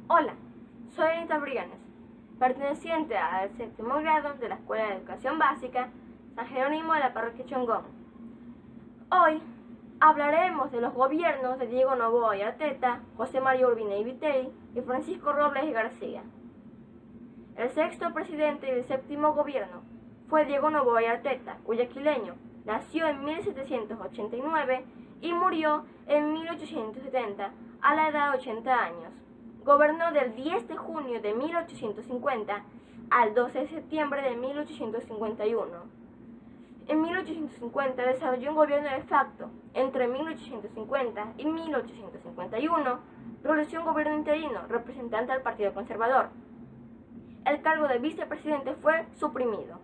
Hola, soy Anita Briganes, perteneciente al séptimo grado de la Escuela de Educación Básica San Jerónimo de la Parroquia Chongón. Hoy hablaremos de los gobiernos de Diego Noboa y Arteta, José María Urbina y Viteri y Francisco Robles y García. El sexto presidente del séptimo gobierno fue Diego Noboa y Arteta, guayaquileño. Nació en 1789 y murió en 1870 a la edad de 80 años. Gobernó del 10 de junio de 1850 al 12 de septiembre de 1851. En 1850 desarrolló un gobierno de facto. Entre 1850 y 1851 realizó un gobierno interino, representante al Partido Conservador. El cargo de vicepresidente fue suprimido.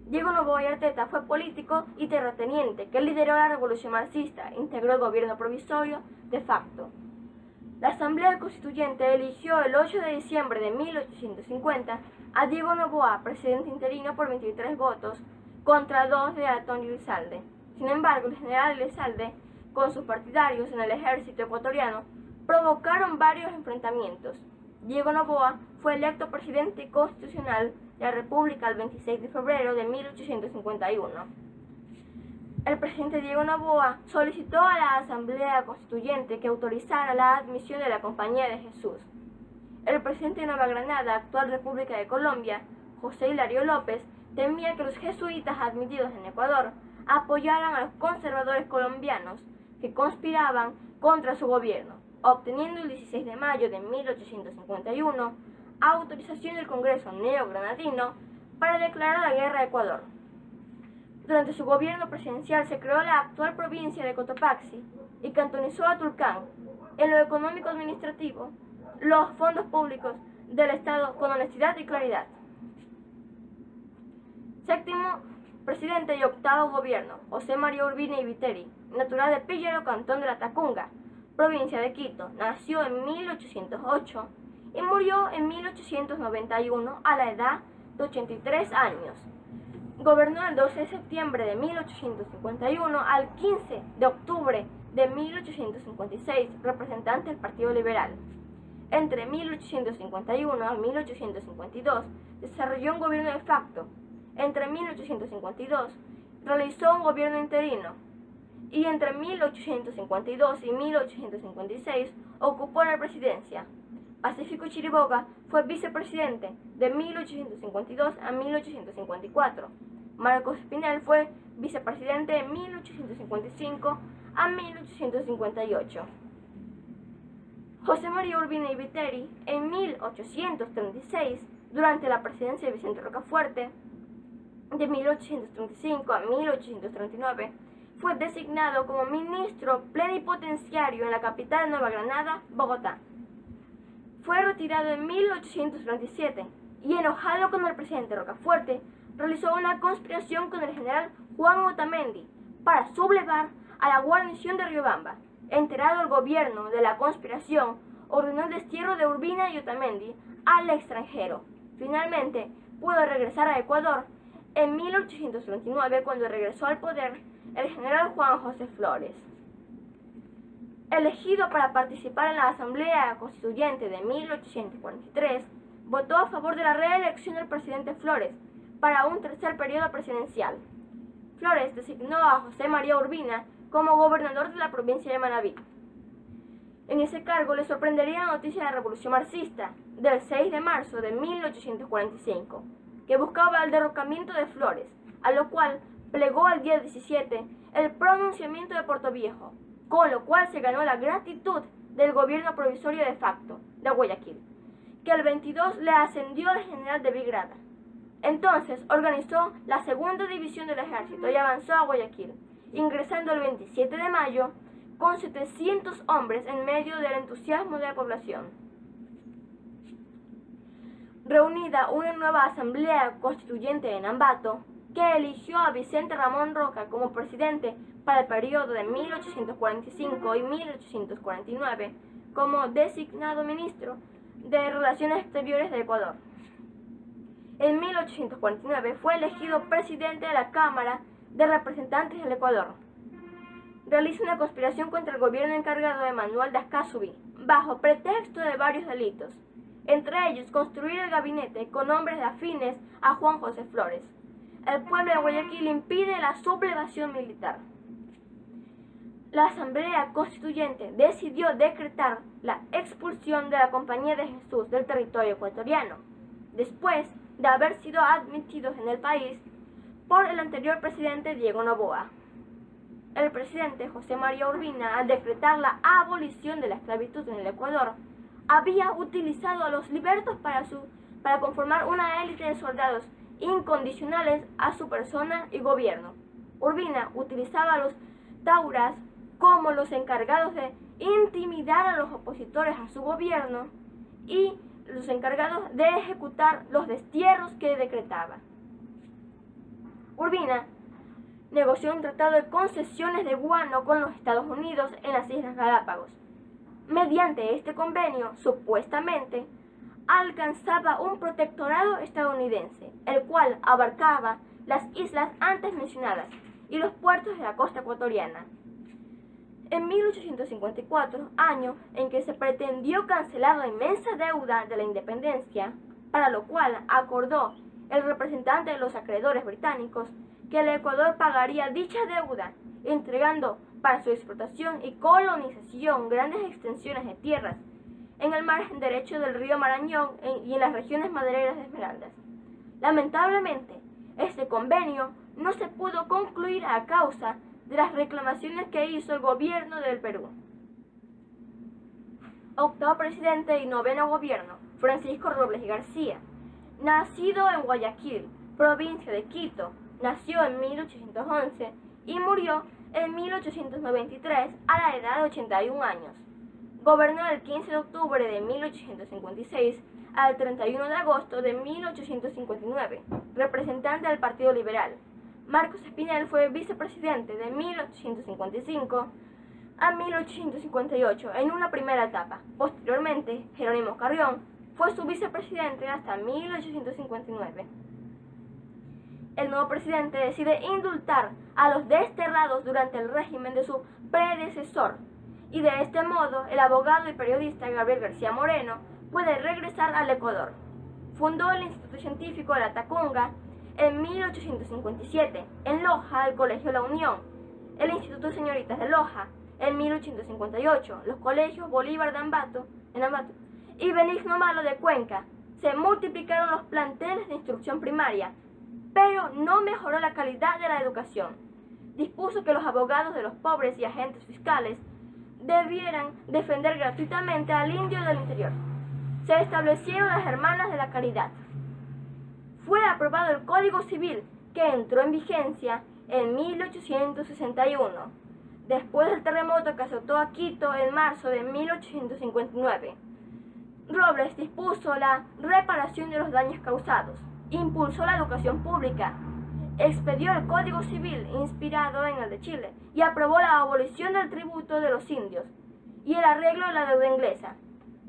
Diego Noboa y Arteta fue político y terrateniente que lideró la revolución marxista, integró el gobierno provisorio de facto. La Asamblea Constituyente eligió el 8 de diciembre de 1850 a Diego Noboa, presidente interino, por 23 votos contra 2 de Antonio Elizalde. Sin embargo, el general Elizalde, con sus partidarios en el ejército ecuatoriano, provocaron varios enfrentamientos. Diego Noboa fue electo presidente constitucional de la República el 26 de febrero de 1851. El presidente Diego Noboa solicitó a la Asamblea Constituyente que autorizara la admisión de la Compañía de Jesús. El presidente de Nueva Granada, actual República de Colombia, José Hilario López, temía que los jesuitas admitidos en Ecuador apoyaran a los conservadores colombianos que conspiraban contra su gobierno, obteniendo el 16 de mayo de 1851 autorización del Congreso neogranadino para declarar la guerra a Ecuador. Durante su gobierno presidencial se creó la actual provincia de Cotopaxi y cantonizó a Tulcán. En lo económico-administrativo, los fondos públicos del Estado con honestidad y claridad. Séptimo presidente y octavo gobierno, José María Urbina y Viteri, natural de Píllaro, cantón de la Tacunga, provincia de Quito. Nació en 1808 y murió en 1891 a la edad de 83 años. Gobernó del 12 de septiembre de 1851 al 15 de octubre de 1856, representante del Partido Liberal. Entre 1851 y 1852 desarrolló un gobierno de facto. Entre 1852 realizó un gobierno interino y entre 1852 y 1856 ocupó la presidencia. Pacífico Chiriboga fue vicepresidente de 1852 a 1854. Marcos Espinel fue vicepresidente de 1855 a 1858. José María Urbina y Viteri, en 1836, durante la presidencia de Vicente Rocafuerte, de 1835 a 1839, fue designado como ministro plenipotenciario en la capital de Nueva Granada, Bogotá. Fue retirado en 1837 y, enojado con el presidente Rocafuerte, realizó una conspiración con el general Juan Otamendi para sublevar a la guarnición de Riobamba. Enterado el gobierno de la conspiración, ordenó el destierro de Urbina y Otamendi al extranjero. Finalmente, pudo regresar a Ecuador en 1839, cuando regresó al poder el general Juan José Flores. Elegido para participar en la Asamblea Constituyente de 1843, votó a favor de la reelección del presidente Flores para un tercer periodo presidencial. Flores designó a José María Urbina como gobernador de la provincia de Manabí. En ese cargo le sorprendería la noticia de la Revolución Marxista del 6 de marzo de 1845, que buscaba el derrocamiento de Flores, a lo cual plegó al día 17 el pronunciamiento de Portoviejo, con lo cual se ganó la gratitud del gobierno provisorio de facto de Guayaquil, que el 22 le ascendió al general de brigada. Entonces organizó la segunda división del ejército y avanzó a Guayaquil, ingresando el 27 de mayo con 700 hombres en medio del entusiasmo de la población. Reunida una nueva Asamblea Constituyente en Ambato, que eligió a Vicente Ramón Roca como presidente para el periodo de 1845 y 1849 como designado ministro de Relaciones Exteriores de Ecuador. En 1849 fue elegido presidente de la Cámara de Representantes del Ecuador. Realiza una conspiración contra el gobierno encargado de Manuel de Ascasubi, bajo pretexto de varios delitos, entre ellos construir el gabinete con hombres afines a Juan José Flores. El pueblo de Guayaquil impide la sublevación militar. La Asamblea Constituyente decidió decretar la expulsión de la Compañía de Jesús del territorio ecuatoriano, después de haber sido admitidos en el país por el anterior presidente Diego Noboa. El presidente José María Urbina, al decretar la abolición de la esclavitud en el Ecuador, había utilizado a los libertos para conformar una élite de soldados incondicionales a su persona y gobierno. Urbina utilizaba a los tauras como los encargados de intimidar a los opositores a su gobierno y los encargados de ejecutar los destierros que decretaba. Urbina negoció un tratado de concesiones de guano con los Estados Unidos en las Islas Galápagos. Mediante este convenio, supuestamente, alcanzaba un protectorado estadounidense, el cual abarcaba las islas antes mencionadas y los puertos de la costa ecuatoriana. En 1854, año en que se pretendió cancelar la inmensa deuda de la independencia, para lo cual acordó el representante de los acreedores británicos que el Ecuador pagaría dicha deuda, entregando para su explotación y colonización grandes extensiones de tierras en el margen derecho del río Marañón y en las regiones madereras de Esmeraldas. Lamentablemente, este convenio no se pudo concluir a causa de las reclamaciones que hizo el gobierno del Perú. Octavo presidente y noveno gobierno, Francisco Robles y García. Nacido en Guayaquil, provincia de Quito, nació en 1811 y murió en 1893 a la edad de 81 años. Gobernó del 15 de octubre de 1856 al 31 de agosto de 1859, representante del Partido Liberal. Marcos Espinel fue vicepresidente de 1855 a 1858 en una primera etapa. Posteriormente, Jerónimo Carrión fue su vicepresidente hasta 1859. El nuevo presidente decide indultar a los desterrados durante el régimen de su predecesor, y de este modo el abogado y periodista Gabriel García Moreno puede regresar al Ecuador. Fundó el Instituto Científico de la Tacunga en 1857, en Loja el Colegio La Unión, el Instituto Señoritas de Loja en 1858, los colegios Bolívar de Ambato y Benigno Malo de Cuenca. Se multiplicaron los planteles de instrucción primaria, pero no mejoró la calidad de la educación. Dispuso que los abogados de los pobres y agentes fiscales debieran defender gratuitamente al indio del interior. Se establecieron las Hermanas de la Caridad. Fue aprobado el Código Civil, que entró en vigencia en 1861, después del terremoto que azotó a Quito en marzo de 1859. Robles dispuso la reparación de los daños causados, impulsó la educación pública, expedió el Código Civil inspirado en el de Chile y aprobó la abolición del tributo de los indios y el arreglo de la deuda inglesa,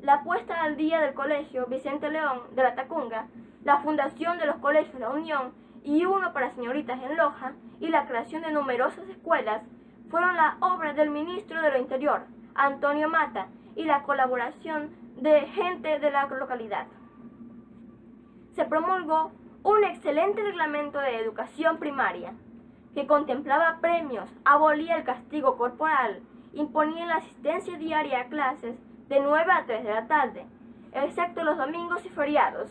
la puesta al día del Colegio Vicente León de la Tacunga, la fundación de los colegios La Unión y uno para señoritas en Loja y la creación de numerosas escuelas fueron la obra del ministro de lo Interior, Antonio Mata, y la colaboración de gente de la localidad. Se promulgó un excelente reglamento de educación primaria que contemplaba premios, abolía el castigo corporal, imponía la asistencia diaria a clases de 9 a 3 de la tarde, excepto los domingos y feriados.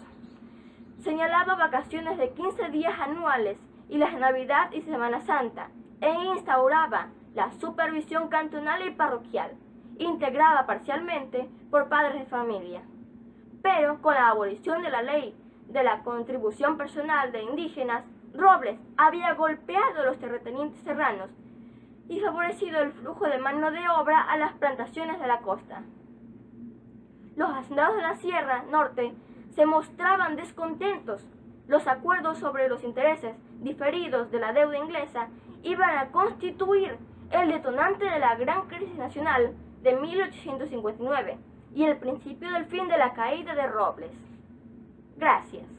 Señalaba vacaciones de 15 días anuales y las de Navidad y Semana Santa, e instauraba la supervisión cantonal y parroquial, integrada parcialmente por padres de familia. Pero con la abolición de la ley de la contribución personal de indígenas, Robles había golpeado a los terratenientes serranos y favorecido el flujo de mano de obra a las plantaciones de la costa. Los hacendados de la Sierra Norte se mostraban descontentos. Los acuerdos sobre los intereses diferidos de la deuda inglesa iban a constituir el detonante de la gran crisis nacional de 1859 y el principio del fin de la caída de Robles. Gracias.